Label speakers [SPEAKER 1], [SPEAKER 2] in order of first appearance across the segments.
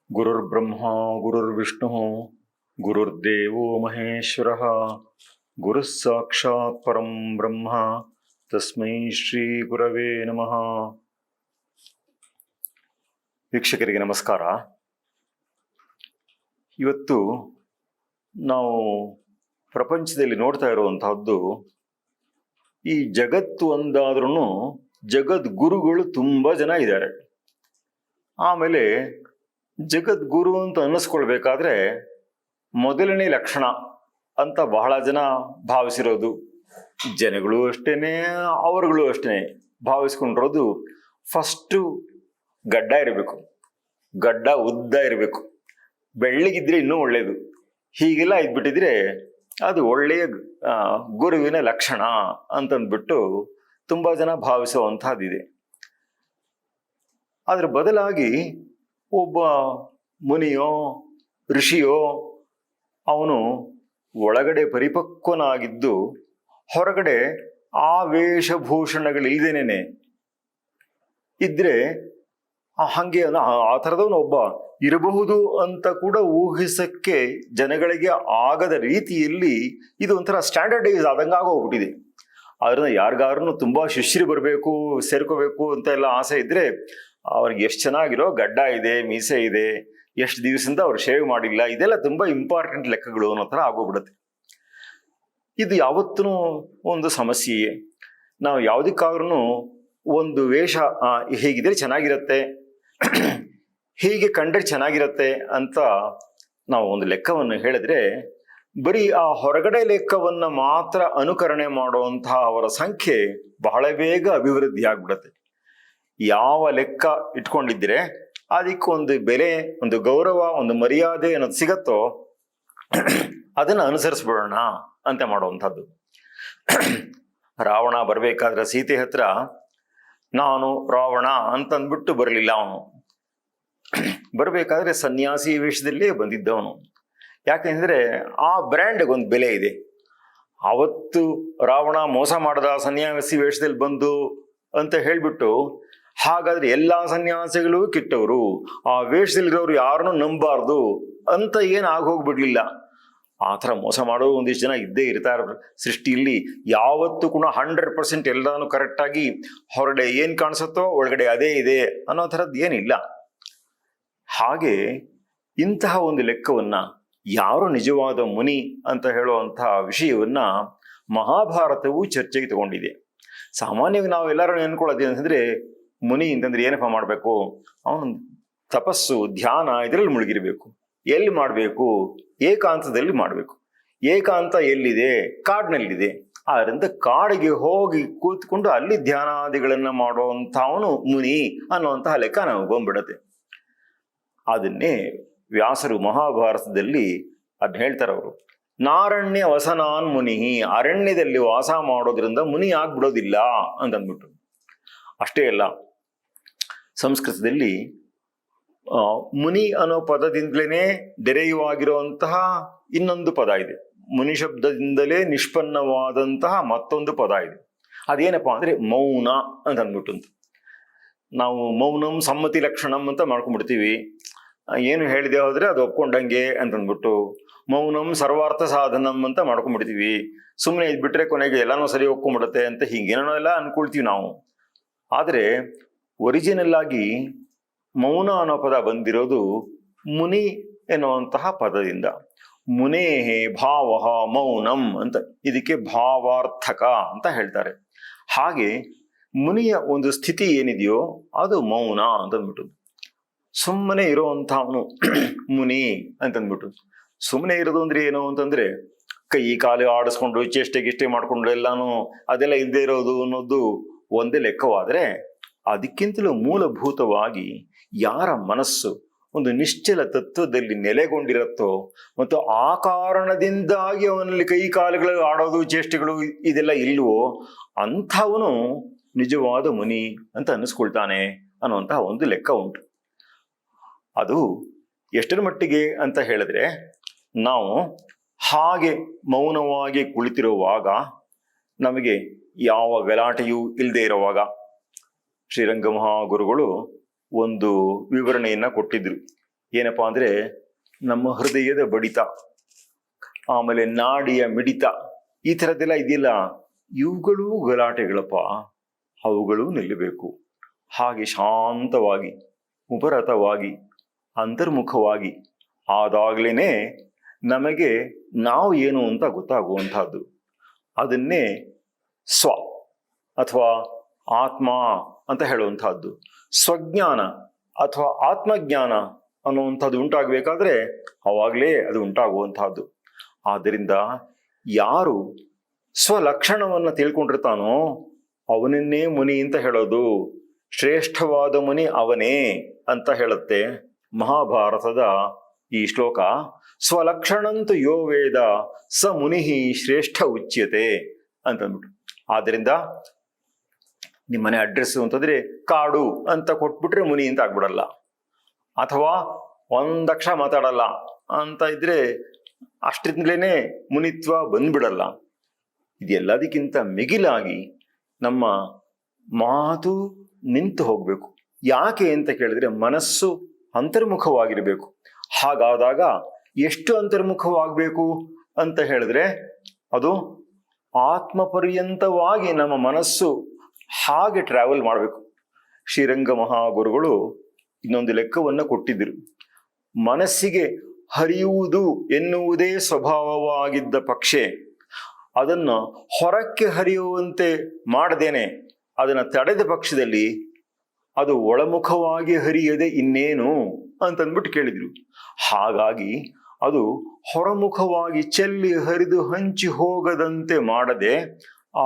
[SPEAKER 1] ಗುರುರ್ಬ್ರಹ್ಮ ಗುರುರ್ವಿಷ್ಣು ಗುರುರ್ದೇವೋ ಮಹೇಶ್ವರಃ ಗುರುಃ ಸಾಕ್ಷಾತ್ ಪರಂ ಬ್ರಹ್ಮ ತಸ್ಮೈ ಶ್ರೀ ಗುರವೇ ನಮಃ. ವೀಕ್ಷಕರಿಗೆ ನಮಸ್ಕಾರ. ಇವತ್ತು ನಾವು ಪ್ರಪಂಚದಲ್ಲಿ ನೋಡ್ತಾ ಇರುವಂತಹದ್ದು, ಈ ಜಗತ್ತು ಅಂದಾದ್ರೂ ಜಗದ್ಗುರುಗಳು ತುಂಬ ಜನ ಇದ್ದಾರೆ. ಆಮೇಲೆ ಜಗದ್ಗುರು ಅಂತ ಅನ್ನಿಸ್ಕೊಳ್ಬೇಕಾದ್ರೆ ಮೊದಲನೇ ಲಕ್ಷಣ ಅಂತ ಬಹಳ ಜನ ಭಾವಿಸಿರೋದು, ಜನಗಳು ಅಷ್ಟೇನೆ ಅವರುಗಳು ಅಷ್ಟೇನೆ ಭಾವಿಸ್ಕೊಂಡಿರೋದು, ಫಸ್ಟು ಗಡ್ಡ ಇರಬೇಕು, ಗಡ್ಡ ಉದ್ದ ಇರಬೇಕು, ಬೆಳ್ಳಗಿದ್ರೆ ಇನ್ನೂ ಒಳ್ಳೆಯದು. ಹೀಗೆಲ್ಲ ಇದ್ಬಿಟ್ಟಿದ್ರೆ ಅದು ಒಳ್ಳೆಯ ಗುರುವಿನ ಲಕ್ಷಣ ಅಂತಂದ್ಬಿಟ್ಟು ತುಂಬ ಜನ ಭಾವಿಸುವಂಥದ್ದಿದೆ. ಅದ್ರ ಬದಲಾಗಿ ಒಬ್ಬ ಮುನಿಯೋ ಋಷಿಯೋ ಅವನು ಒಳಗಡೆ ಪರಿಪಕ್ವನಾಗಿದ್ದು ಹೊರಗಡೆ ಆ ವೇಷಭೂಷಣಗಳಿಲ್ದೇನೆ ಇದ್ರೆ ಹಾಗೆ ಆ ಥರದವನು ಒಬ್ಬ ಇರಬಹುದು ಅಂತ ಕೂಡ ಊಹಿಸಕ್ಕೆ ಜನಗಳಿಗೆ ಆಗದ ರೀತಿಯಲ್ಲಿ ಇದು ಒಂಥರ ಸ್ಟ್ಯಾಂಡರ್ಡೈಸ್ ಆದಂಗೆ ಆಗೋಗ್ಬಿಟ್ಟಿದೆ. ಅದರಿಂದ ಯಾರಿಗಾರನು ತುಂಬ ಶಿಷ್ಯರು ಬರಬೇಕು, ಸೇರ್ಕೋಬೇಕು ಅಂತ ಎಲ್ಲ ಆಸೆ ಇದ್ರೆ ಅವ್ರಿಗೆ ಎಷ್ಟು ಚೆನ್ನಾಗಿರೋ ಗಡ್ಡ ಇದೆ, ಮೀಸೆ ಇದೆ, ಎಷ್ಟು ದಿವಸದಿಂದ ಅವ್ರು ಶೇವ್ ಮಾಡಿಲ್ಲ, ಇದೆಲ್ಲ ತುಂಬ ಇಂಪಾರ್ಟೆಂಟ್ ಲೆಕ್ಕಗಳು ಅನ್ನೋ ಥರ ಆಗೋಗ್ಬಿಡುತ್ತೆ. ಇದು ಯಾವತ್ತೂ ಒಂದು ಸಮಸ್ಯೆಯೇ. ನಾವು ಯಾವುದಕ್ಕಾದ್ರೂ ಒಂದು ವೇಷ ಹೀಗಿದ್ರೆ ಚೆನ್ನಾಗಿರುತ್ತೆ, ಹೀಗೆ ಕಂಡ್ರೆ ಚೆನ್ನಾಗಿರುತ್ತೆ ಅಂತ ನಾವು ಒಂದು ಲೆಕ್ಕವನ್ನು ಹೇಳಿದ್ರೆ, ಬರೀ ಆ ಹೊರಗಡೆ ಲೆಕ್ಕವನ್ನು ಮಾತ್ರ ಅನುಕರಣೆ ಮಾಡುವಂತಹ ಅವರ ಸಂಖ್ಯೆ ಬಹಳ ಬೇಗ ಅಭಿವೃದ್ಧಿ ಆಗ್ಬಿಡುತ್ತೆ. ಯಾವ ಲೆಕ್ಕ ಇಟ್ಕೊಂಡಿದ್ರೆ ಅದಕ್ಕೊಂದು ಬೆಲೆ, ಒಂದು ಗೌರವ, ಒಂದು ಮರ್ಯಾದೆ ಅನ್ನೋದು ಸಿಗತ್ತೋ ಅದನ್ನು ಅನುಸರಿಸ್ಬಿಡೋಣ ಅಂತ ಮಾಡುವಂಥದ್ದು. ರಾವಣ ಬರಬೇಕಾದ್ರೆ ಸೀತೆ ಹತ್ರ ನಾನು ರಾವಣ ಅಂತಂದ್ಬಿಟ್ಟು ಬರಲಿಲ್ಲ. ಅವನು ಬರಬೇಕಾದ್ರೆ ಸನ್ಯಾಸಿ ವೇಷದಲ್ಲೇ ಬಂದಿದ್ದವನು. ಯಾಕೆಂದ್ರೆ ಆ ಬ್ರ್ಯಾಂಡ್ಗೆ ಒಂದು ಬೆಲೆ ಇದೆ. ಅವತ್ತು ರಾವಣ ಮೋಸ ಮಾಡದ ಸನ್ಯಾಸಿ ವೇಷದಲ್ಲಿ ಬಂದು ಅಂತ ಹೇಳ್ಬಿಟ್ಟು, ಹಾಗಾದ್ರೆ ಎಲ್ಲಾ ಸನ್ಯಾಸಿಗಳು ಕೆಟ್ಟವರು, ಆ ವೇಷದಲ್ಲಿರೋರು ಯಾರನ್ನೂ ನಂಬಾರ್ದು ಅಂತ ಏನು ಆಗೋಗ್ಬಿಡ್ಲಿಲ್ಲ. ಆ ಥರ ಮೋಸ ಮಾಡೋ ಒಂದಿಷ್ಟು ಜನ ಇದ್ದೇ ಇರ್ತಾರೆ ಸೃಷ್ಟಿಯಲ್ಲಿ. ಯಾವತ್ತೂ ಕೂಡ 100% ಎಲ್ಲಾನು ಕರೆಕ್ಟಾಗಿ ಹೊರಗಡೆ ಏನು ಕಾಣಿಸುತ್ತೋ ಒಳಗಡೆ ಅದೇ ಇದೆ ಅನ್ನೋ ಥರದ್ದು ಏನಿಲ್ಲ. ಹಾಗೆ ಇಂತಹ ಒಂದು ಲೆಕ್ಕವನ್ನ, ಯಾರು ನಿಜವಾದ ಮುನಿ ಅಂತ ಹೇಳುವಂತಹ ವಿಷಯವನ್ನ ಮಹಾಭಾರತವು ಚರ್ಚೆಗೆ ತಗೊಂಡಿದೆ. ಸಾಮಾನ್ಯವಾಗಿ ನಾವು ಎಲ್ಲರೂ ಅನ್ಕೊಳ್ಳೋದು ಅಂತಂದ್ರೆ, ಮುನಿ ಅಂತಂದ್ರೆ ಏನಪ್ಪ ಮಾಡಬೇಕು, ಅವನು ತಪಸ್ಸು ಧ್ಯಾನ ಇದರಲ್ಲಿ ಮುಳುಗಿರ್ಬೇಕು. ಎಲ್ಲಿ ಮಾಡಬೇಕು? ಏಕಾಂತದಲ್ಲಿ ಮಾಡಬೇಕು. ಏಕಾಂತ ಎಲ್ಲಿದೆ? ಕಾಡಿನಲ್ಲಿದೆ. ಆದ್ರಿಂದ ಕಾಡಿಗೆ ಹೋಗಿ ಕೂತ್ಕೊಂಡು ಅಲ್ಲಿ ಧ್ಯಾನಾದಿಗಳನ್ನ ಮಾಡುವಂಥವನು ಮುನಿ ಅನ್ನುವಂತಹ ಲೆಕ್ಕ ನಾವು ಬಂದ್ಬಿಡತ್ತೆ. ಅದನ್ನೇ ವ್ಯಾಸರು ಮಹಾಭಾರತದಲ್ಲಿ ಅದನ್ನ ಹೇಳ್ತಾರೆ. ಅವರು ನಾರಣ್ಯ ವಸನಾನ್ ಮುನಿ, ಅರಣ್ಯದಲ್ಲಿ ವಾಸ ಮಾಡೋದ್ರಿಂದ ಮುನಿ ಆಗ್ಬಿಡೋದಿಲ್ಲ ಅಂತಂದ್ಬಿಟ್ಟು. ಅಷ್ಟೇ ಅಲ್ಲ, ಸಂಸ್ಕೃತದಲ್ಲಿ ಮುನಿ ಅನ್ನೋ ಪದದಿಂದಲೇ ಡೆರೈವಾಗಿರುವಂತಹ ಇನ್ನೊಂದು ಪದ ಇದೆ. ಮುನಿ ಶಬ್ದದಿಂದಲೇ ನಿಷ್ಪನ್ನವಾದಂತಹ ಮತ್ತೊಂದು ಪದ ಇದೆ. ಅದೇನಪ್ಪಾ ಅಂದ್ರೆ ಮೌನ ಅಂತ ಅಂದ್ಬಿಟ್ಟು. ನಾವು ಮೌನಂ ಸಮ್ಮತಿ ಲಕ್ಷಣಂ ಅಂತ ಮಾಡ್ಕೊಂಡ್ಬಿಡ್ತೀವಿ. ಏನು ಹೇಳಿದೆ ಹೋದ್ರೆ ಅದು ಒಪ್ಕೊಂಡಂಗೆ ಅಂತಂದ್ಬಿಟ್ಟು ಮೌನಂ ಸರ್ವಾರ್ಥ ಸಾಧನಂ ಅಂತ ಮಾಡ್ಕೊಂಡ್ಬಿಡ್ತೀವಿ. ಸುಮ್ಮನೆ ಇದ್ಬಿಟ್ರೆ ಕೊನೆಗೆ ಎಲ್ಲಾನು ಸರಿ ಒಪ್ಕೊಂಡ್ಬಿಡುತ್ತೆ ಅಂತ ಹೀಗೇನೋ ಎಲ್ಲ ಅನ್ಕೊಳ್ತೀವಿ ನಾವು. ಆದರೆ ಒರಿಜಿನಲ್ ಆಗಿ ಮೌನ ಅನ್ನೋ ಪದ ಬಂದಿರೋದು ಮುನಿ ಎನ್ನುವಂತಹ ಪದದಿಂದ. ಮುನೇಹೇ ಭಾವ ಮೌನಂ ಅಂತ, ಇದಕ್ಕೆ ಭಾವಾರ್ಥಕ ಅಂತ ಹೇಳ್ತಾರೆ. ಹಾಗೆ ಮುನಿಯ ಒಂದು ಸ್ಥಿತಿ ಏನಿದೆಯೋ ಅದು ಮೌನ ಅಂತಂದ್ಬಿಟ್ಟು. ಸುಮ್ಮನೆ ಇರೋವಂಥವನು ಮುನಿ ಅಂತಂದ್ಬಿಟ್ಟು. ಸುಮ್ಮನೆ ಇರೋದು ಅಂದ್ರೆ ಏನು ಅಂತಂದ್ರೆ, ಕೈ ಕಾಲು ಆಡಿಸ್ಕೊಂಡು ಚೇಷ್ಟೆ ಮಾಡ್ಕೊಂಡು ಎಲ್ಲಾನು ಅದೆಲ್ಲ ಇಲ್ಲದೆ ಇರೋದು ಅನ್ನೋದು ಒಂದೇ ಲೆಕ್ಕವಾದರೆ, ಅದಕ್ಕಿಂತಲೂ ಮೂಲಭೂತವಾಗಿ ಯಾರ ಮನಸ್ಸು ಒಂದು ನಿಶ್ಚಲ ತತ್ವದಲ್ಲಿ ನೆಲೆಗೊಂಡಿರುತ್ತೋ ಮತ್ತು ಆ ಕಾರಣದಿಂದಾಗಿ ಅವನಲ್ಲಿ ಕೈ ಕಾಲುಗಳು ಆಡೋದು ಚೇಷ್ಟೆಗಳು ಇದೆಲ್ಲ ಇಲ್ವೋ ಅಂಥವನು ನಿಜವಾದ ಮುನಿ ಅಂತ ಅನ್ನಿಸ್ಕೊಳ್ತಾನೆ ಅನ್ನುವಂತಹ ಒಂದು ಲೆಕ್ಕ ಉಂಟು. ಅದು ಎಷ್ಟರ ಮಟ್ಟಿಗೆ ಅಂತ ಹೇಳಿದ್ರೆ, ನಾವು ಹಾಗೆ ಮೌನವಾಗಿ ಕುಳಿತಿರುವಾಗ, ನಮಗೆ ಯಾವ ಗಲಾಟೆಯೂ ಇಲ್ಲದೆ ಇರುವಾಗ, ಶ್ರೀರಂಗ ಮಹಾಗುರುಗಳು ಒಂದು ವಿವರಣೆಯನ್ನ ಕೊಟ್ಟಿದ್ರು. ಏನಪ್ಪಾ ಅಂದರೆ ನಮ್ಮ ಹೃದಯದ ಬಡಿತ, ಆಮೇಲೆ ನಾಡಿಯ ಮಿಡಿತ, ಈ ಥರದ್ದೆಲ್ಲ ಇದೆಯಲ್ಲ, ಇವುಗಳೂ ಗಲಾಟೆಗಳಪ್ಪ, ಅವುಗಳು ನಿಲ್ಲಬೇಕು. ಹಾಗೆ ಶಾಂತವಾಗಿ, ಉಪರತವಾಗಿ, ಅಂತರ್ಮುಖವಾಗಿ ಆದಾಗ್ಲೇ ನಮಗೆ ನಾವು ಏನು ಅಂತ ಗೊತ್ತಾಗುವಂಥದ್ದು. ಅದನ್ನೇ ಸ್ವ ಅಥವಾ ಆತ್ಮ ಅಂತ ಹೇಳುವಂಥದ್ದು. ಸ್ವಜ್ಞಾನ ಅಥವಾ ಆತ್ಮಜ್ಞಾನ ಅನ್ನುವಂಥದ್ದು ಉಂಟಾಗಬೇಕಾದ್ರೆ ಅವಾಗಲೇ ಅದು ಉಂಟಾಗುವಂತಹದ್ದು. ಆದ್ದರಿಂದ ಯಾರು ಸ್ವಲಕ್ಷಣವನ್ನು ತಿಳ್ಕೊಂಡಿರ್ತಾನೋ ಅವನನ್ನೇ ಮುನಿ ಅಂತ ಹೇಳೋದು. ಶ್ರೇಷ್ಠವಾದ ಮುನಿ ಅವನೇ ಅಂತ ಹೇಳುತ್ತೆ ಮಹಾಭಾರತದ ಈ ಶ್ಲೋಕ. ಸ್ವಲಕ್ಷಣಂತು ಯೋ ವೇದ ಸ ಮುನಿ ಶ್ರೇಷ್ಠ ಉಚ್ಯತೆ ಅಂತಂದ್ಬಿಟ್ಟು. ಆದ್ದರಿಂದ ನಿಮ್ಮನೆ ಅಡ್ರೆಸ್ಸು ಅಂತಂದ್ರೆ ಕಾಡು ಅಂತ ಕೊಟ್ಬಿಟ್ರೆ ಮುನಿ ಅಂತ ಆಗ್ಬಿಡಲ್ಲ, ಅಥವಾ ಒಂದಕ್ಷರ ಮಾತಾಡಲ್ಲ ಅಂತ ಇದ್ರೆ ಅಷ್ಟಿಂದಲೇ ಮುನಿತ್ವ ಬಂದ್ಬಿಡಲ್ಲ. ಇದೆಲ್ಲದಕ್ಕಿಂತ ಮಿಗಿಲಾಗಿ ನಮ್ಮ ಮಾತು ನಿಂತು ಹೋಗ್ಬೇಕು. ಯಾಕೆ ಅಂತ ಕೇಳಿದ್ರೆ ಮನಸ್ಸು ಅಂತರ್ಮುಖವಾಗಿರಬೇಕು. ಹಾಗಾದಾಗ ಎಷ್ಟು ಅಂತರ್ಮುಖವಾಗಬೇಕು ಅಂತ ಹೇಳಿದ್ರೆ ಅದು ಆತ್ಮಪರ್ಯಂತವಾಗಿ ನಮ್ಮ ಮನಸ್ಸು ಹಾಗೆ ಟ್ರಾವೆಲ್ ಮಾಡಬೇಕು. ಶ್ರೀರಂಗ ಮಹಾಗುರುಗಳು ಇನ್ನೊಂದು ಲೆಕ್ಕವನ್ನು ಕೊಟ್ಟಿದ್ದರು. ಮನಸ್ಸಿಗೆ ಹರಿಯುವುದು ಎನ್ನುವುದೇ ಸ್ವಭಾವವಾಗಿದ್ದ ಪಕ್ಷೆ ಅದನ್ನು ಹೊರಕ್ಕೆ ಹರಿಯುವಂತೆ ಮಾಡದೇನೆ ಅದನ್ನು ತಡೆದ ಪಕ್ಷದಲ್ಲಿ ಅದು ಒಳಮುಖವಾಗಿ ಹರಿಯದೆ ಇನ್ನೇನು ಅಂತಂದ್ಬಿಟ್ಟು ಕೇಳಿದ್ರು. ಹಾಗಾಗಿ ಅದು ಹೊರಮುಖವಾಗಿ ಚೆಲ್ಲಿ ಹರಿದು ಹಂಚಿ ಹೋಗದಂತೆ ಮಾಡದೆ ಆ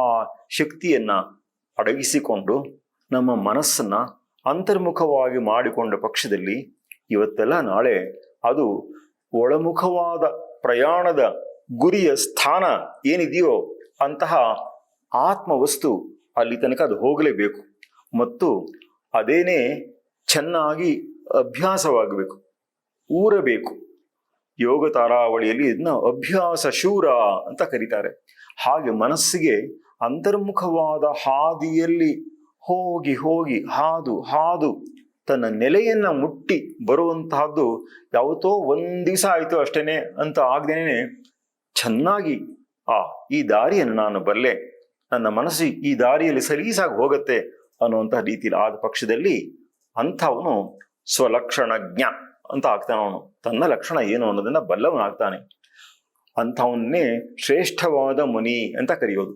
[SPEAKER 1] ಶಕ್ತಿಯನ್ನ ಅಡಗಿಸಿಕೊಂಡು ನಮ್ಮ ಮನಸ್ಸನ್ನ ಅಂತರ್ಮುಖವಾಗಿ ಮಾಡಿಕೊಂಡ ಪಕ್ಷದಲ್ಲಿ ಇವತ್ತೆಲ್ಲ ನಾಳೆ ಅದು ಒಳಮುಖವಾದ ಪ್ರಯಾಣದ ಗುರಿಯ ಸ್ಥಾನ ಏನಿದೆಯೋ ಅಂತಹ ಆತ್ಮವಸ್ತು ಅಲ್ಲಿ ತನಕ ಅದು ಹೋಗಲೇಬೇಕು. ಮತ್ತು ಅದೇನೇ ಚೆನ್ನಾಗಿ ಅಭ್ಯಾಸವಾಗಬೇಕು, ಊರಬೇಕು. ಯೋಗ ತಾರಾವಳಿಯಲ್ಲಿ ಇದನ್ನ ಅಭ್ಯಾಸ ಶೂರ ಅಂತ ಕರೀತಾರೆ. ಹಾಗೆ ಮನಸ್ಸಿಗೆ ಅಂತರ್ಮುಖವಾದ ಹಾದಿಯಲ್ಲಿ ಹೋಗಿ ಹೋಗಿ ಹಾದು ಹಾದು ತನ್ನ ನೆಲೆಯನ್ನ ಮುಟ್ಟಿ ಬರುವಂತಹದ್ದು ಯಾವತ್ತೋ ಒಂದ್ ದಿವಸ ಆಯ್ತು ಅಷ್ಟೇನೆ ಅಂತ ಆಗದೇನೆ ಚೆನ್ನಾಗಿ ಈ ದಾರಿಯನ್ನು ನಾನು ಬಲ್ಲೆ, ನನ್ನ ಮನಸ್ಸು ಈ ದಾರಿಯಲ್ಲಿ ಸಲೀಸಾಗಿ ಹೋಗುತ್ತೆ ಅನ್ನುವಂತಹ ರೀತಿಯಲ್ಲಿ ಆದ ಪಕ್ಷದಲ್ಲಿ ಅಂಥವನು ಸ್ವಲಕ್ಷಣಜ್ಞ ಅಂತ ಆಗ್ತಾನೆ. ಅವನು ತನ್ನ ಲಕ್ಷಣ ಏನು ಅನ್ನೋದನ್ನ ಬಲ್ಲವನಾಗ್ತಾನೆ. ಅಂಥವನ್ನೇ ಶ್ರೇಷ್ಠವಾದ ಮುನಿ ಅಂತ ಕರೆಯೋದು.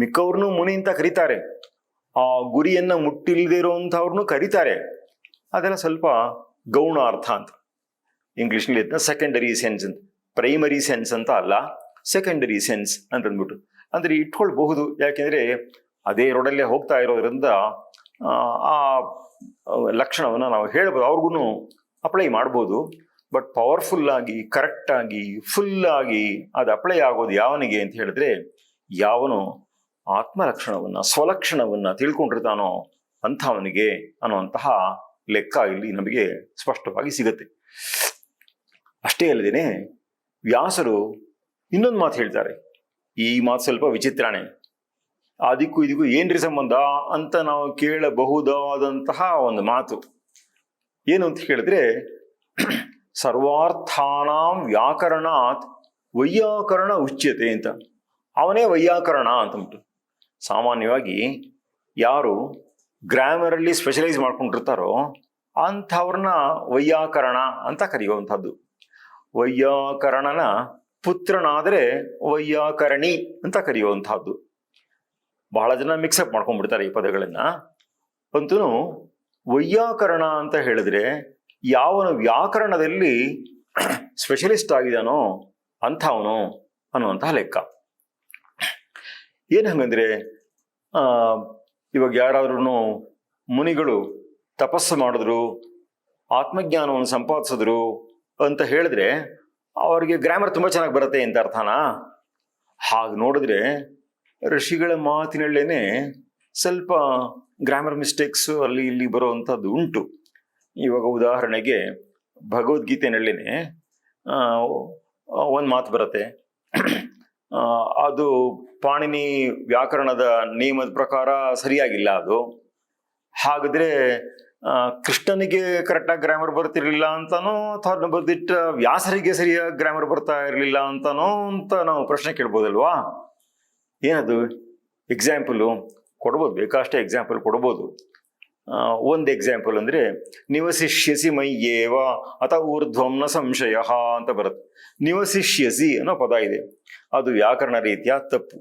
[SPEAKER 1] ಮಿಕ್ಕವ್ರನ್ನೂ ಮುನಿ ಅಂತ ಕರೀತಾರೆ, ಆ ಗುರಿಯನ್ನ ಮುಟ್ಟಿಲ್ದೇ ಇರುವಂಥವ್ರನ್ನೂ ಕರೀತಾರೆ. ಅದೆಲ್ಲ ಸ್ವಲ್ಪ ಗೌಣ ಅರ್ಥ ಅಂತ. ಇಂಗ್ಲಿಷ್ನಲ್ಲಿ ಇದನ್ನ ಸೆಕೆಂಡರಿ ಸೆನ್ಸ್ ಅಂತ, ಪ್ರೈಮರಿ ಸೆನ್ಸ್ ಅಂತ ಅಲ್ಲ, ಸೆಕೆಂಡರಿ ಸೆನ್ಸ್ ಅಂತಂದ್ಬಿಟ್ಟು ಅಂದ್ರೆ ಇಟ್ಕೊಳ್ಬಹುದು. ಯಾಕೆಂದ್ರೆ ಅದೇ ರೋಡಲ್ಲೇ ಹೋಗ್ತಾ ಇರೋದ್ರಿಂದ ಆ ಲಕ್ಷಣವನ್ನು ನಾವು ಹೇಳ್ಬೋದು, ಅವ್ರಿಗೂ ಅಪ್ಲೈ ಮಾಡ್ಬೋದು. ಬಟ್ ಪವರ್ಫುಲ್ ಆಗಿ, ಕರೆಕ್ಟ್ ಆಗಿ, ಫುಲ್ ಆಗಿ ಅದು ಅಪ್ಲೈ ಆಗೋದು ಯಾವನಿಗೆ ಅಂತ ಹೇಳಿದ್ರೆ ಯಾವನು ಆತ್ಮಲಕ್ಷಣವನ್ನ ಸ್ವಲಕ್ಷಣವನ್ನ ತಿಳ್ಕೊಂಡಿರ್ತಾನೋ ಅಂಥವನಿಗೆ ಅನ್ನುವಂತಹ ಲೆಕ್ಕ ಇಲ್ಲಿ ನಮಗೆ ಸ್ಪಷ್ಟವಾಗಿ ಸಿಗತ್ತೆ. ಅಷ್ಟೇ ಅಲ್ಲದೇನೆ ವ್ಯಾಸರು ಇನ್ನೊಂದು ಮಾತು ಹೇಳ್ತಾರೆ. ಈ ಮಾತು ಸ್ವಲ್ಪ ವಿಚಿತ್ರನೇ. ಅದಕ್ಕೂ ಇದಕ್ಕೂ ಏನ್ರಿ ಸಂಬಂಧ ಅಂತ ನಾವು ಕೇಳಬಹುದಾದಂತಹ ಒಂದು ಮಾತು. ಏನು ಅಂತ ಕೇಳಿದ್ರೆ, ಸರ್ವಾರ್ಥಾನಾಂ ವ್ಯಾಕರಣಾತ್ ವೈಯಾಕರಣ ಉಚ್ಯತೆ ಅಂತ. ಅವನೇ ವೈಯಾಕರಣ ಅಂತಂದ್ಬಿಟ್ಟು. ಸಾಮಾನ್ಯವಾಗಿ ಯಾರು ಗ್ರಾಮರಲ್ಲಿ ಸ್ಪೆಷಲೈಸ್ ಮಾಡ್ಕೊಂಡಿರ್ತಾರೋ ಅಂಥವ್ರನ್ನ ವೈಯಾಕರಣ ಅಂತ ಕರೆಯುವಂಥದ್ದು. ವೈಯಾಕರಣನ ಪುತ್ರನಾದರೆ ವೈಯಾಕರಣಿ ಅಂತ ಕರೆಯುವಂತಹದ್ದು. ಬಹಳ ಜನ ಮಿಕ್ಸಪ್ ಮಾಡ್ಕೊಂಡ್ಬಿಡ್ತಾರೆ ಈ ಪದಗಳನ್ನ. ಅಂತೂ ವೈಯಾಕರಣ ಅಂತ ಹೇಳಿದ್ರೆ ಯಾವನು ವ್ಯಾಕರಣದಲ್ಲಿ ಸ್ಪೆಷಲಿಸ್ಟ್ ಆಗಿದಾನೋ ಅಂಥವನು ಅನ್ನುವಂತಹ ಲೆಕ್ಕ. ಏನು ಹಂಗಂದ್ರೆ, ಇವಾಗ ಯಾರಾದ್ರೂ ಮುನಿಗಳು ತಪಸ್ಸು ಮಾಡಿದ್ರು, ಆತ್ಮಜ್ಞಾನವನ್ನು ಸಂಪಾದಿಸಿದ್ರು ಅಂತ ಹೇಳಿದ್ರೆ ಅವರಿಗೆ ಗ್ರಾಮರ್ ತುಂಬ ಚೆನ್ನಾಗಿ ಬರುತ್ತೆ ಅಂತ ಅರ್ಥನಾ? ಹಾಗೆ ನೋಡಿದ್ರೆ ಋಷಿಗಳ ಮಾತಿನಲ್ಲೇನೆ ಸ್ವಲ್ಪ ಗ್ರಾಮರ್ ಮಿಸ್ಟೇಕ್ಸ್ ಅಲ್ಲಿ ಇಲ್ಲಿ ಬರುವಂಥದ್ದು ಉಂಟು. ಇವಾಗ ಉದಾಹರಣೆಗೆ ಭಗವದ್ಗೀತೆನಲ್ಲೇನೆ ಒಂದು ಮಾತು ಬರುತ್ತೆ, ಅದು ಪಾಣಿನಿ ವ್ಯಾಕರಣದ ನಿಯಮದ ಪ್ರಕಾರ ಸರಿಯಾಗಿಲ್ಲ ಅದು. ಹಾಗಾದ್ರೆ ಕೃಷ್ಣನಿಗೆ ಕರೆಕ್ಟಾಗಿ ಗ್ರಾಮರ್ ಬರ್ತಿರ್ಲಿಲ್ಲ ಅಂತಾನೋ ಅಥವಾ ಬರ್ದಿಟ್ಟ ವ್ಯಾಸರಿಗೆ ಸರಿಯಾಗಿ ಗ್ರಾಮರ್ ಬರ್ತಾ ಇರಲಿಲ್ಲ ಅಂತಾನೋ ಅಂತ ನಾವು ಪ್ರಶ್ನೆ ಕೇಳ್ಬೋದಲ್ವಾ? ಏನದು ಎಕ್ಸಾಂಪಲು ಕೊಡ್ಬೋದು, ಬೇಕಷ್ಟೇ ಎಕ್ಸಾಂಪಲ್ ಕೊಡ್ಬೋದು. ಒಂದು ಎಕ್ಸಾಂಪಲ್ ಅಂದರೆ ನಿವಸಿಷ್ಯಸಿ ಮಯ್ಯೇವ ಅಥವಾ ಊರ್ಧ್ವಂನ ಸಂಶಯ ಅಂತ ಬರುತ್ತೆ. ನಿವಸಿಷ್ಯಸಿ ಅನ್ನೋ ಪದ ಇದೆ, ಅದು ವ್ಯಾಕರಣ ರೀತಿಯ ತಪ್ಪು.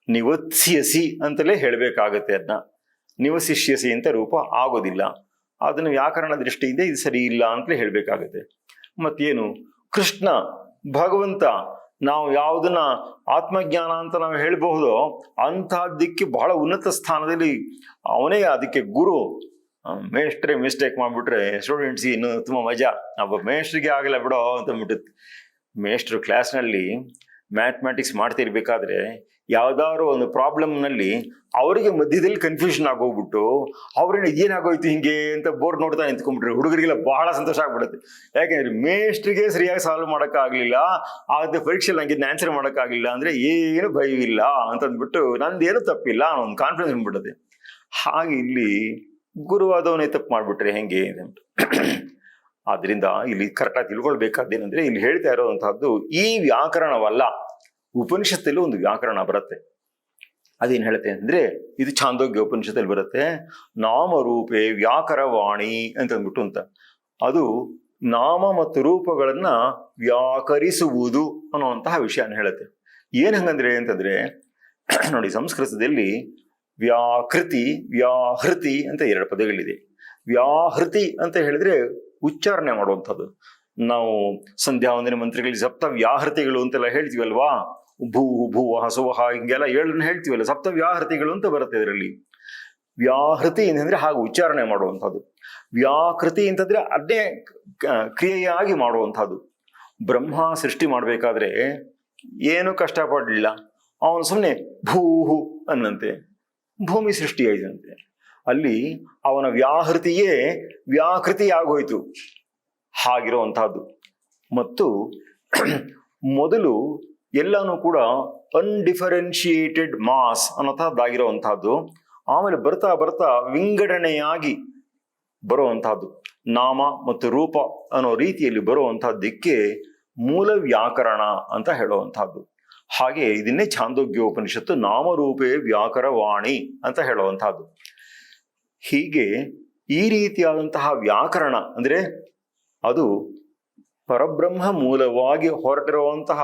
[SPEAKER 1] ನಿವತ್ಸ್ಯಸಿ ಅಂತಲೇ ಹೇಳಬೇಕಾಗತ್ತೆ. ಅದನ್ನ ನಿವಸಿಷ್ಯಸಿ ಅಂತ ರೂಪ ಆಗೋದಿಲ್ಲ. ಅದನ್ನು ವ್ಯಾಕರಣ ದೃಷ್ಟಿಯಿಂದ ಇದು ಸರಿ ಇಲ್ಲ ಅಂತಲೇ ಹೇಳಬೇಕಾಗತ್ತೆ. ಮತ್ತೇನು ಕೃಷ್ಣ ಭಗವಂತ ನಾವು ಯಾವುದನ್ನ ಆತ್ಮಜ್ಞಾನ ಅಂತ ನಾವು ಹೇಳಬಹುದೋ ಅಂತಹದ್ದಕ್ಕೆ ಬಹಳ ಉನ್ನತ ಸ್ಥಾನದಲ್ಲಿ ಅವನೇ ಅದಕ್ಕೆ ಗುರು. ಮೇಷ್ಟ್ರೆ ಮಿಸ್ಟೇಕ್ ಮಾಡಿಬಿಟ್ರೆ ಸ್ಟೂಡೆಂಟ್ಸ್ ಇನ್ನು ತುಂಬ ಮಜಾ. ಒಬ್ಬ ಮೇಷ್ಟ್ರಿಗೆ ಆಗಲ್ಲ ಬಿಡೋ ಅಂತ ಅಂದ್ಬಿಟ್ಟು ಮೇಷ್ಟ್ರು ಕ್ಲಾಸ್ನಲ್ಲಿ ಮ್ಯಾಥಮೆಟಿಕ್ಸ್ ಮಾಡ್ತಿರ್ಬೇಕಾದ್ರೆ ಯಾವ್ದಾದ್ರು ಒಂದು ಪ್ರಾಬ್ಲಮ್ನಲ್ಲಿ ಅವರಿಗೆ ಮಧ್ಯದಲ್ಲಿ ಕನ್ಫ್ಯೂಷನ್ ಆಗೋಗ್ಬಿಟ್ಟು ಅವ್ರನ್ನ ಏನಾಗೋಯ್ತು ಹಿಂಗೆ ಅಂತ ಬೋರ್ಡ್ ನೋಡ್ತಾ ನಿಂತ್ಕೊಂಡ್ಬಿಟ್ರೆ ಹುಡುಗರಿಗೆಲ್ಲ ಬಹಳ ಸಂತೋಷ ಆಗ್ಬಿಡುತ್ತೆ. ಯಾಕೆಂದ್ರೆ ಮೇಷ್ಟ್ರಿಗೆ ಸರಿಯಾಗಿ ಸಾಲ್ವ್ ಮಾಡೋಕ್ಕಾಗಲಿಲ್ಲ, ಆದ ಪರೀಕ್ಷೆಯಲ್ಲಿ ನಂಗೆ ಇದನ್ನ ಆನ್ಸರ್ ಮಾಡೋಕ್ಕಾಗಲಿಲ್ಲ ಅಂದರೆ ಏನು ಭಯವಿಲ್ಲ ಅಂತಂದ್ಬಿಟ್ಟು ನಂದೇನು ತಪ್ಪಿಲ್ಲ ಅನ್ನೋ ಒಂದು ಕಾನ್ಫಿಡೆನ್ಸ್ ಬಂದ್ಬಿಡುತ್ತೆ. ಹಾಗೆ ಇಲ್ಲಿ ಗುರುವಾದವನೇ ತಪ್ಪು ಮಾಡಿಬಿಟ್ರೆ ಹೆಂಗೆ ಅಂತ. ಆದ್ರಿಂದ ಇಲ್ಲಿ ಕರೆಕ್ಟಾಗಿ ತಿಳ್ಕೊಳ್ಬೇಕಾದ್ದೇನೆಂದ್ರೆ ಇಲ್ಲಿ ಹೇಳ್ತಾ ಇರೋವಂತಹದ್ದು ಈ ವ್ಯಾಕರಣವಲ್ಲ, ಉಪನಿಷತ್ತಲ್ಲೂ ಒಂದು ವ್ಯಾಕರಣ ಬರುತ್ತೆ. ಅದೇನು ಹೇಳುತ್ತೆ ಅಂದ್ರೆ ಇದು ಛಾಂದೋಗ್ಯ ಉಪನಿಷತ್ತಲ್ಲಿ ಬರುತ್ತೆ. ನಾಮರೂಪೇ ವ್ಯಾಕರವಾಣಿ ಅಂತಂದ್ಬಿಟ್ಟು ಅಂತ. ಅದು ನಾಮ ಮತ್ತು ರೂಪಗಳನ್ನ ವ್ಯಾಕರಿಸುವುದು ಅನ್ನುವಂತಹ ವಿಷಯನ ಹೇಳುತ್ತೆ. ಏನ್ ಹಂಗಂದ್ರೆ ಅಂತಂದ್ರೆ ನೋಡಿ, ಸಂಸ್ಕೃತದಲ್ಲಿ ವ್ಯಾಕೃತಿ ವ್ಯಾಹೃತಿ ಅಂತ ಎರಡು ಪದಗಳಿದೆ. ವ್ಯಾಹೃತಿ ಅಂತ ಹೇಳಿದ್ರೆ ಉಚ್ಚಾರಣೆ ಮಾಡುವಂಥದ್ದು. ನಾವು ಸಂಧ್ಯಾ ವಂದನೆ ಮಂತ್ರಗಳಲ್ಲಿ ಸಪ್ತ ವ್ಯಾಹೃತಿಗಳು ಅಂತೆಲ್ಲ ಹೇಳ್ತೀವಲ್ವಾ, ಭೂ ಭೂವ ಸುವಹ ಹಿಂಗೆಲ್ಲ ಹೇಳ್ತೀವಲ್ಲ, ಸಪ್ತ ವ್ಯಾಹೃತಿಗಳು ಅಂತ ಬರುತ್ತೆ ಇದರಲ್ಲಿ. ವ್ಯಾಹೃತಿ ಅಂತಂದ್ರೆ ಹಾಗೆ ಉಚ್ಚಾರಣೆ ಮಾಡುವಂಥದ್ದು. ವ್ಯಾಕೃತಿ ಅಂತಂದ್ರೆ ಅದೇ ಕ್ರಿಯೆಯಾಗಿ ಮಾಡುವಂಥದ್ದು. ಬ್ರಹ್ಮ ಸೃಷ್ಟಿ ಮಾಡ್ಬೇಕಾದ್ರೆ ಏನು ಕಷ್ಟಪಡಲಿಲ್ಲ, ಅವನು ಸುಮ್ಮನೆ ಭೂಹು ಅನ್ನಂತೆ ಭೂಮಿ ಸೃಷ್ಟಿಯಾಯಿತಂತೆ. ಅಲ್ಲಿ ಅವನ ವ್ಯಾಹೃತಿಯೇ ವ್ಯಾಕೃತಿ ಆಗೋಯ್ತು, ಹಾಗಿರುವಂತಹದ್ದು. ಮತ್ತು ಮೊದಲು ಎಲ್ಲಾನು ಕೂಡ ಅನ್ಡಿಫರೆನ್ಶಿಯೇಟೆಡ್ ಮಾಸ್ ಅನ್ನೋಂಥದ್ದಾಗಿರುವಂತಹದ್ದು. ಆಮೇಲೆ ಬರ್ತಾ ಬರ್ತಾ ವಿಂಗಡಣೆಯಾಗಿ ಬರುವಂತಹದ್ದು, ನಾಮ ಮತ್ತು ರೂಪ ಅನ್ನೋ ರೀತಿಯಲ್ಲಿ ಬರುವಂತಹದ್ದಕ್ಕೆ ಮೂಲ ವ್ಯಾಕರಣ ಅಂತ ಹೇಳುವಂತಹದ್ದು. ಹಾಗೆ ಇದನ್ನೇ ಛಾಂದೋಗ್ಯೋಪನಿಷತ್ತು ನಾಮರೂಪೇ ವ್ಯಾಕರವಾಣಿ ಅಂತ ಹೇಳುವಂತಹದ್ದು. ಹೀಗೆ ಈ ರೀತಿಯಾದಂತಹ ವ್ಯಾಕರಣ ಅಂದ್ರೆ ಅದು ಪರಬ್ರಹ್ಮ ಮೂಲವಾಗಿ ಹೊರಟಿರುವಂತಹ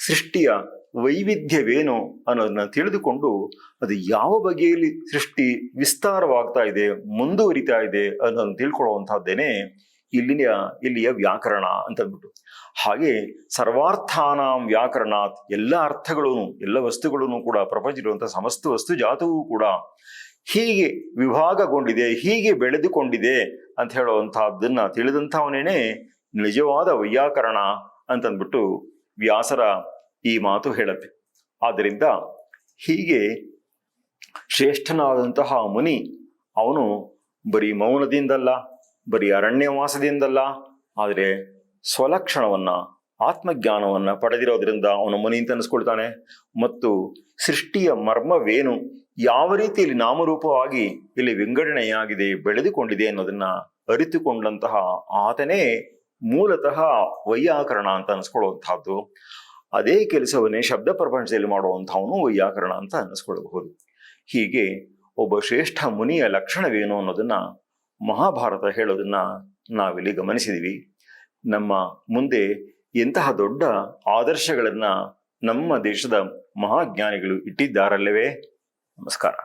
[SPEAKER 1] ಸೃಷ್ಟಿಯ ವೈವಿಧ್ಯವೇನು ಅನ್ನೋದನ್ನ ತಿಳಿದುಕೊಂಡು ಅದು ಯಾವ ಬಗೆಯಲ್ಲಿ ಸೃಷ್ಟಿ ವಿಸ್ತಾರವಾಗ್ತಾ ಇದೆ, ಮುಂದುವರಿತಾ ಇದೆ ಅನ್ನೋದನ್ನ ತಿಳ್ಕೊಳ್ಳುವಂತಹದ್ದೇನೆ ಇಲ್ಲಿಯ ವ್ಯಾಕರಣ ಅಂತಂದ್ಬಿಟ್ಟು. ಹಾಗೆ ಸರ್ವಾರ್ಥಾನಾಂ ವ್ಯಾಕರಣಾತ್, ಎಲ್ಲ ಅರ್ಥಗಳೂ ಎಲ್ಲ ವಸ್ತುಗಳೂ ಕೂಡ ಪ್ರಪಂಚದಲ್ಲಿರುವಂತಹ ಸಮಸ್ತ ವಸ್ತು ಜಾತವೂ ಕೂಡ ಹೀಗೆ ವಿಭಾಗಗೊಂಡಿದೆ, ಹೀಗೆ ಬೆಳೆದುಕೊಂಡಿದೆ ಅಂತ ಹೇಳುವಂತಹದ್ದನ್ನ ತಿಳಿದಂಥವನೇನೆ ನಿಜವಾದ ವೈಯಾಕರಣ ಅಂತಂದ್ಬಿಟ್ಟು ವ್ಯಾಸರ ಈ ಮಾತು ಹೇಳುತ್ತೆ. ಆದ್ದರಿಂದ ಹೀಗೆ ಶ್ರೇಷ್ಠನಾದಂತಹ ಮುನಿ ಅವನು ಬರೀ ಮೌನದಿಂದಲ್ಲ, ಬರೀ ಅರಣ್ಯವಾಸದಿಂದಲ್ಲ, ಆದರೆ ಸ್ವಲಕ್ಷಣವನ್ನ ಆತ್ಮಜ್ಞಾನವನ್ನ ಪಡೆದಿರೋದ್ರಿಂದ ಅವನು ಮುನಿ ಅಂತ ಅನಿಸ್ಕೊಳ್ತಾನೆ. ಮತ್ತು ಸೃಷ್ಟಿಯ ಮರ್ಮವೇನು, ಯಾವ ರೀತಿಯಲ್ಲಿ ನಾಮರೂಪವಾಗಿ ಇಲ್ಲಿ ವಿಂಗಡಣೆಯಾಗಿದೆ, ಬೆಳೆದುಕೊಂಡಿದೆ ಅನ್ನೋದನ್ನ ಅರಿತುಕೊಂಡಂತಹ ಆತನೇ ಮೂಲತಃ ವೈಯಾಕರಣ ಅಂತ ಅನಿಸ್ಕೊಳ್ಳುವಂತಹದ್ದು. ಅದೇ ಕೆಲಸವನ್ನೇ ಶಬ್ದ ಪ್ರಪಂಚದಲ್ಲಿ ಮಾಡುವಂಥವನು ವೈಯಾಕರಣ ಅಂತ ಅನ್ನಿಸ್ಕೊಳ್ಬಹುದು. ಹೀಗೆ ಒಬ್ಬ ಶ್ರೇಷ್ಠ ಮುನಿಯ ಲಕ್ಷಣವೇನು ಅನ್ನೋದನ್ನ ಮಹಾಭಾರತ ಹೇಳೋದನ್ನ ನಾವಿಲ್ಲಿ ಗಮನಿಸಿದೀವಿ. ನಮ್ಮ ಮುಂದೆ ಎಂತಹ ದೊಡ್ಡ ಆದರ್ಶಗಳನ್ನ ನಮ್ಮ ದೇಶದ ಮಹಾಜ್ಞಾನಿಗಳು ಇಟ್ಟಿದ್ದಾರಲ್ಲವೇ. ನಮಸ್ಕಾರ.